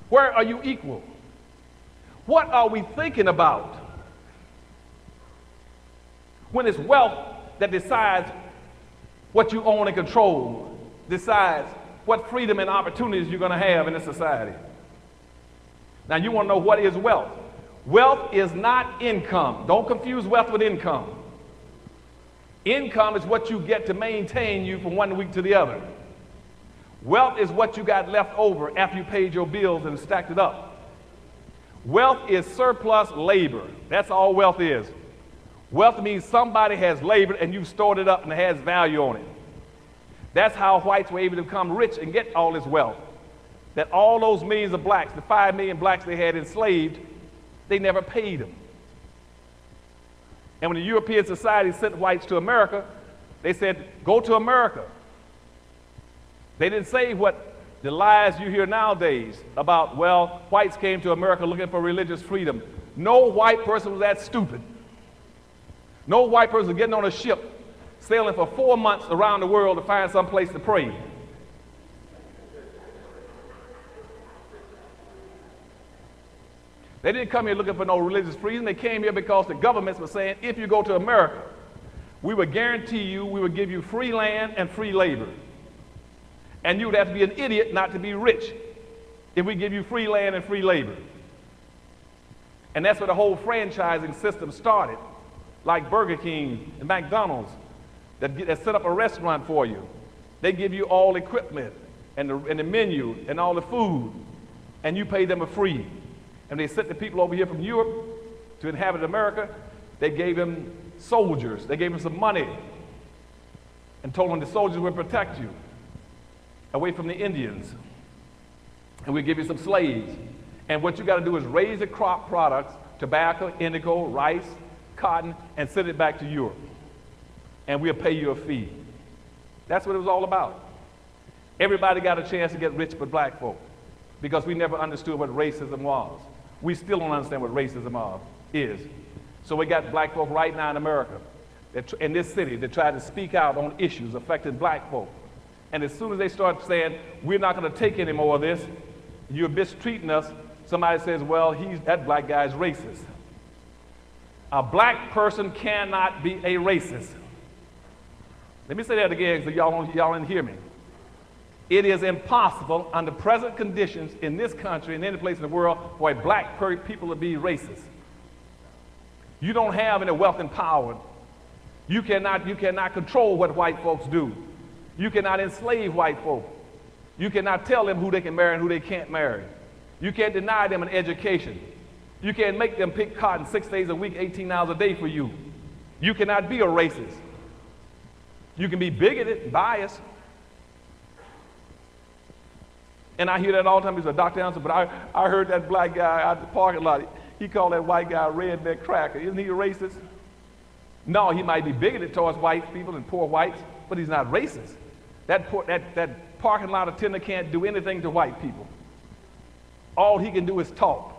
Where are you equal? What are we thinking about when it's wealth that decides what you own and control, decides what freedom and opportunities you're going to have in this society? Now, you want to know what is wealth. Wealth is not income. Don't confuse wealth with income. Income is what you get to maintain you from one week to the other. Wealth is what you got left over after you paid your bills and stacked it up. Wealth is surplus labor. That's all wealth is. Wealth means somebody has labored and you've stored it up and it has value on it. That's how whites were able to become rich and get all this wealth. That all those millions of blacks, the 5 million blacks they had enslaved, they never paid them. And when the European society sent whites to America, they said, go to America. They didn't say what the lies you hear nowadays about, well, whites came to America looking for religious freedom. No white person was that stupid. No white person was getting on a ship, sailing for 4 months around the world to find some place to pray. They didn't come here looking for no religious freedom. They came here because the governments were saying, if you go to America, we would guarantee you, we would give you free land and free labor. And you would have to be an idiot not to be rich if we give you free land and free labor. And that's where the whole franchising system started, like Burger King and McDonald's, that set up a restaurant for you. They give you all the equipment and the menu and all the food, and you pay them a free. And they sent the people over here from Europe to inhabit America. They gave them soldiers. They gave them some money and told them the soldiers would protect you away from the Indians. And we'll give you some slaves. And what you got to do is raise the crop products, tobacco, indigo, rice, cotton, and send it back to Europe. And we'll pay you a fee. That's what it was all about. Everybody got a chance to get rich but black folk because we never understood what racism was. We still don't understand what racism is. So we got black folk right now in America, in this city, that try to speak out on issues affecting black folk. And as soon as they start saying, we're not going to take any more of this, you're mistreating us, somebody says, well, that black guy is racist. A black person cannot be a racist. Let me say that again so y'all didn't hear me. It is impossible under present conditions in this country and any place in the world for a black people to be racist. You don't have any wealth and power. You cannot control what white folks do. You cannot enslave white folk. You cannot tell them who they can marry and who they can't marry. You can't deny them an education. You can't make them pick cotton 6 days a week, 18 hours a day for you. You cannot be a racist. You can be bigoted and biased. And I hear that all the time. He's a Dr. Anderson, but I heard that black guy out the parking lot. He called that white guy a redneck cracker. Isn't he a racist? No, he might be bigoted towards white people and poor whites, but he's not racist. That parking lot attendant can't do anything to white people. All he can do is talk.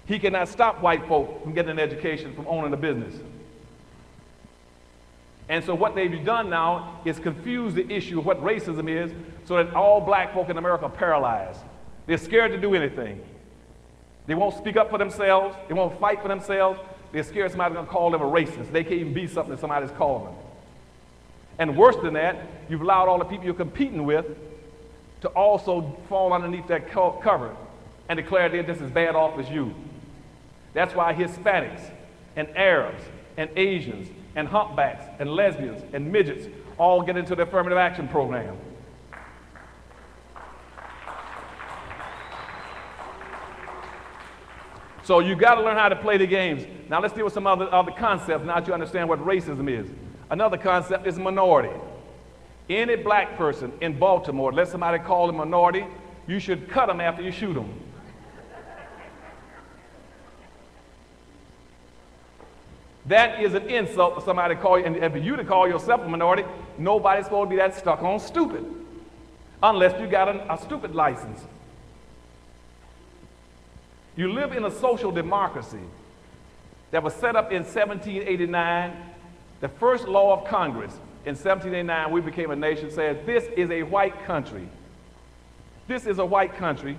He cannot stop white folk from getting an education, from owning a business. And so what they've done now is confuse the issue of what racism is so that all black folk in America are paralyzed. They're scared to do anything. They won't speak up for themselves. They won't fight for themselves. They're scared somebody's going to call them a racist. They can't even be something that somebody's calling them. And worse than that, you've allowed all the people you're competing with to also fall underneath that cover and declare they're just as bad off as you. That's why Hispanics and Arabs and Asians and humpbacks and lesbians and midgets all get into the affirmative action program. So you got to learn how to play the games. Now let's deal with some other concepts now that you understand what racism is. Another concept is minority. Any black person in Baltimore, let somebody call them minority, you should cut them after you shoot them. That is an insult for somebody to call you, and for you to call yourself a minority, nobody's supposed to be that stuck on stupid, unless you got a stupid license. You live in a social democracy that was set up in 1789. The first law of Congress in 1789, we became a nation, said this is a white country. This is a white country,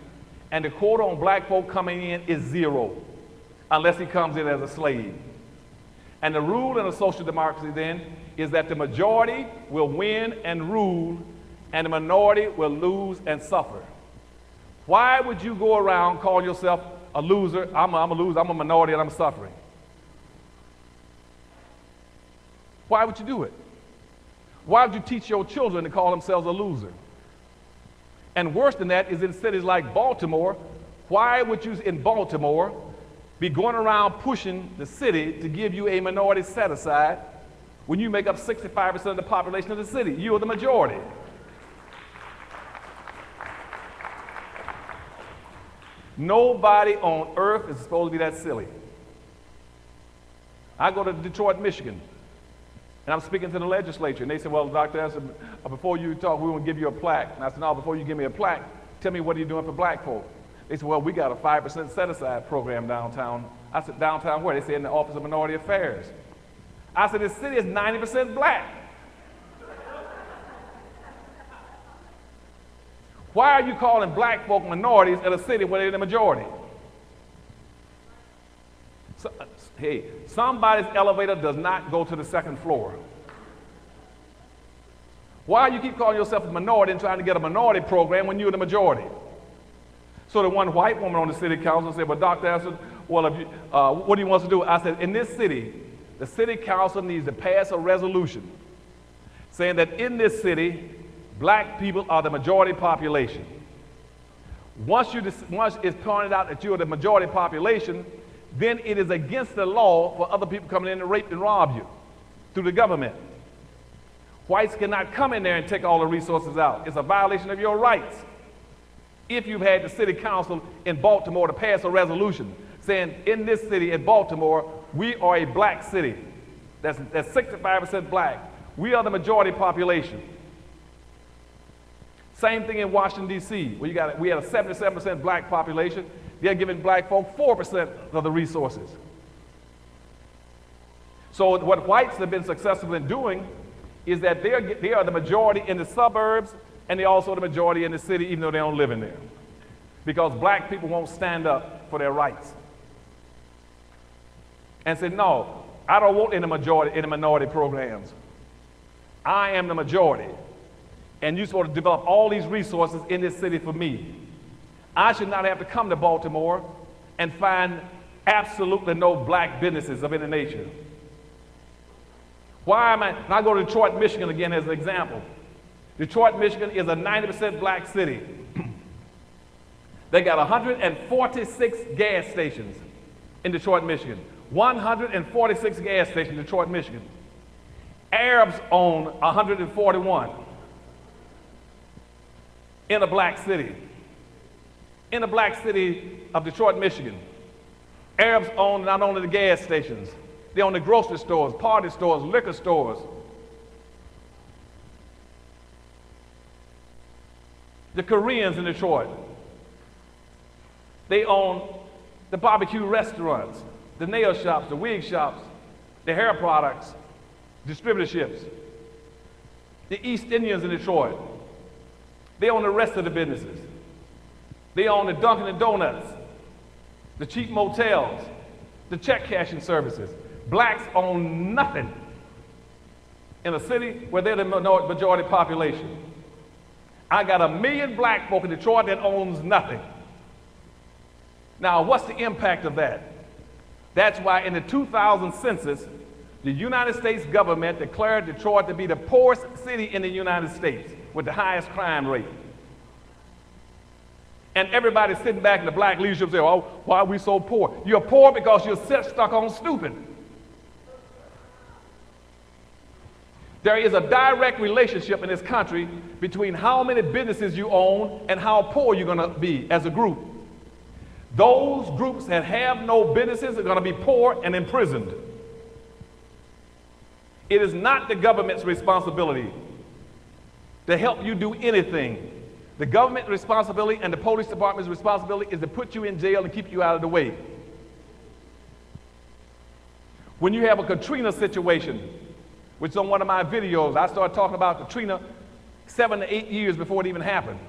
and the quota on black folk coming in is 0, unless he comes in as a slave. And the rule in a social democracy then is that the majority will win and rule, and the minority will lose and suffer. Why would you go around calling yourself a loser? I'm a loser, I'm a minority, and I'm suffering. Why would you do it? Why would you teach your children to call themselves a loser? And worse than that is in cities like Baltimore. Why would you in Baltimore be going around pushing the city to give you a minority set-aside when you make up 65% of the population of the city? You are the majority. Nobody on earth is supposed to be that silly. I go to Detroit, Michigan, and I'm speaking to the legislature, and they said, well, Dr. Anderson, before you talk, we want to give you a plaque. And I said, no, before you give me a plaque, tell me what are you doing for black folk? They said, well, we got a 5% set-aside program downtown. I said, downtown where? They said, in the Office of Minority Affairs. I said, this city is 90% black. Why are you calling black folk minorities in a city where they're the majority? So, hey, somebody's elevator does not go to the second floor. Why do you keep calling yourself a minority and trying to get a minority program when you're the majority? So the one white woman on the city council said, well, Dr. Anderson, well, if you, what do you want us to do? I said, in this city, the city council needs to pass a resolution saying that in this city, black people are the majority population. Once it's pointed out that you're the majority population, then it is against the law for other people coming in to rape and rob you through the government. Whites cannot come in there and take all the resources out. It's a violation of your rights. If you've had the city council in Baltimore to pass a resolution saying in this city, in Baltimore, we are a black city. That's 65% black. We are the majority population. Same thing in Washington, D.C., where we had a 77% black population. They're giving black folk 4% of the resources. So what whites have been successful in doing is that they are the majority in the suburbs, and they're also the majority in the city, even though they don't live in there. Because black people won't stand up for their rights. And say, no, I don't want any minority programs. I am the majority. And you're supposed to develop all these resources in this city for me. I should not have to come to Baltimore and find absolutely no black businesses of any nature. Why am I? And I go to Detroit, Michigan again as an example. Detroit, Michigan is a 90% black city. They got 146 gas stations in Detroit, Michigan. 146 gas stations in Detroit, Michigan. Arabs own 141 in a black city. In the black city of Detroit, Michigan. Arabs own not only the gas stations, they own the grocery stores, party stores, liquor stores. The Koreans in Detroit, they own the barbecue restaurants, the nail shops, the wig shops, the hair products, distributorships. The East Indians in Detroit, they own the rest of the businesses. They own the Dunkin' and Donuts, the cheap motels, the check cashing services. Blacks own nothing in a city where they're the majority population. I got 1 million black folk in Detroit that owns nothing. Now, what's the impact of that? That's why in the 2000 census, the United States government declared Detroit to be the poorest city in the United States with the highest crime rate. And everybody's sitting back in the black leadership saying, oh, why are we so poor? You're poor because you're stuck on stupid. There is a direct relationship in this country between how many businesses you own and how poor you're going to be as a group. Those groups that have no businesses are going to be poor and imprisoned. It is not the government's responsibility to help you do anything. The government's responsibility and the police department's responsibility is to put you in jail and keep you out of the way. When you have a Katrina situation, which on one of my videos, I started talking about Katrina 7 to 8 years before it even happened.